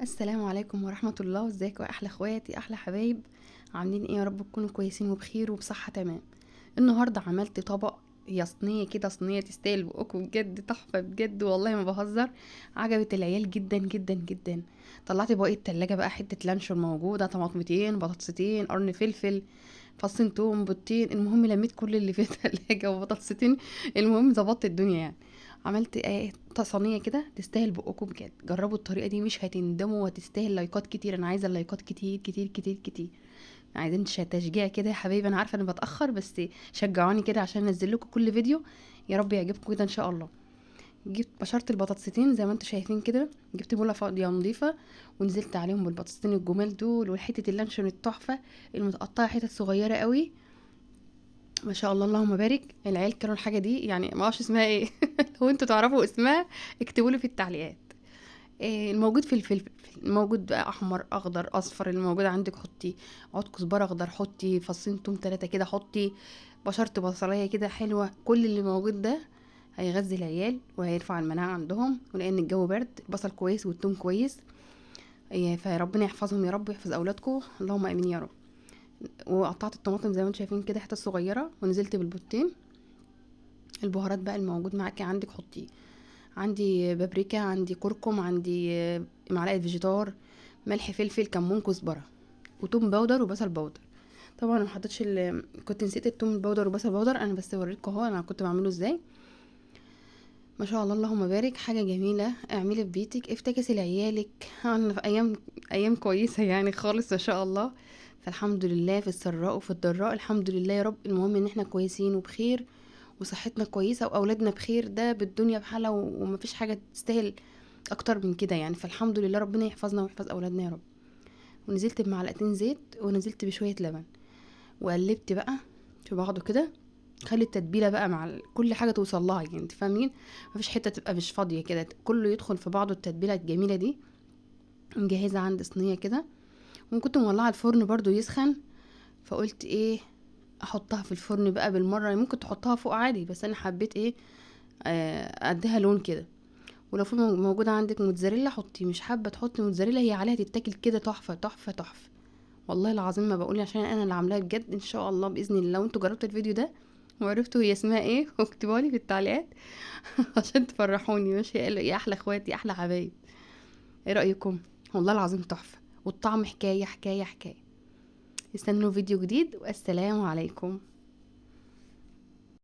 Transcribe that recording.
السلام عليكم ورحمة الله. ازيكم يا احلى اخواتي احلى حبايب؟ عاملين ايه؟ يا رب تكونوا كويسين وبخير وبصحة تمام. النهاردة عملت طبق، هي صينية كده، صينية تستاهل بقكم بجد، تحفة بجد والله ما بهزر. عجبت العيال جدا جدا جدا. طلعت بواقي التلاجة بقى حتة لانشون موجودة، طماطمتين، بطاطستين، قرن فلفل، فصين توم، بيضتين، المهم لميت كل اللي في التلاجة وبطاطستين. المهم ظبطت الدنيا يعني. عملت ايه؟ صينيه كده تستاهل بقكم بجد. جربوا الطريقه دي مش هتندموا، وتستاهل لايكات كتير. انا عايزه اللايكات كتير كتير كتير كتير. عايزين تشجيع كده يا حبايبي. انا عارفه اني بتاخر بس شجعوني كده عشان انزل لكم كل فيديو. يا رب يعجبكم كده ان شاء الله. جبت بشرت البطاطستين زي ما انتم شايفين كده. جبت بوله فاضيه نظيفه، ونزلت عليهم بالبطاطستين الجمال دول والحته اللانشون التحفه المتقطعه حتت صغيره قوي. ما شاء الله اللهم بارك. العيال كانوا الحاجه دي يعني ما اعرفش اسمها ايه. لو انتوا تعرفوا اسمها اكتبوا لي في التعليقات. الموجود في الفلفل، الموجود بقى احمر اخضر اصفر، اللي موجود عندك حطي. عود كزبره اخضر حطي، فصين توم 3 كده حطي، بشرت بصلايه كده حلوه. كل اللي موجود ده هيغذي العيال وهيرفع المناعه عندهم، ولان الجو برد البصل كويس والثوم كويس. فربنا يحفظهم يا رب، ويحفظ اولادكم اللهم امين يا رب. وقطعت الطماطم زي ما انتم شايفين كده حتت صغيره، ونزلت بالبيضتين. البهارات بقى الموجود معاكي عندك حطيه. عندي بابريكا، عندي كركم، عندي معلقه فيجيتار، ملح، فلفل، كمون، كزبره، وتوم باودر وبصل باودر. طبعا انا محطتش كنت نسيت التوم الباودر وبصل باودر، انا بس بوريكم اهو انا كنت بعمله ازاي. ما شاء الله اللهم بارك، حاجه جميله. اعملي في بيتك، افتكسي لعيالك. انا في ايام كويسه يعني خالص ما شاء الله. فالحمد لله في السراء وفي الضراء، الحمد لله يا رب. المهم ان احنا كويسين وبخير، وصحتنا كويسه، واولادنا بخير، ده بالدنيا بحالها ومفيش حاجه تستاهل اكتر من كده يعني. فالحمد لله ربنا يحفظنا ويحفظ اولادنا يا رب. ونزلت بمعلقتين زيت، ونزلت بشويه لبن، وقلبت بقى في بعضه كده. خلي التتبيله بقى مع كل حاجه توصل لها يعني، انت فاهمين؟ مفيش حته تبقى مش فاضيه كده، كله يدخل في بعضه التتبيله الجميله دي. مجهزه عندي صينيه كده، وكنت مولعه الفرن برضو يسخن. فقلت ايه، احطها في الفرن بقى بالمره. ممكن تحطها فوق عادي، بس انا حبيت ايه، اديها لون كده. ولو في موجوده عندك موتزاريلا حطي، مش حابه تحطي موتزاريلا هي عليها تتاكل كده تحفه تحفه تحفه. والله العظيم ما بقول عشان انا اللي عاملاها بجد. ان شاء الله باذن الله لو انتوا جربتوا الفيديو ده وعرفتوا هي اسمها ايه واكتبوا لي في التعليقات. عشان تفرحوني. ماشي يا احلى اخواتي احلى حبايب؟ ايه رايكم؟ والله العظيم تحفه، والطعم حكايه حكايه حكايه. استنوا فيديو جديد، والسلام عليكم.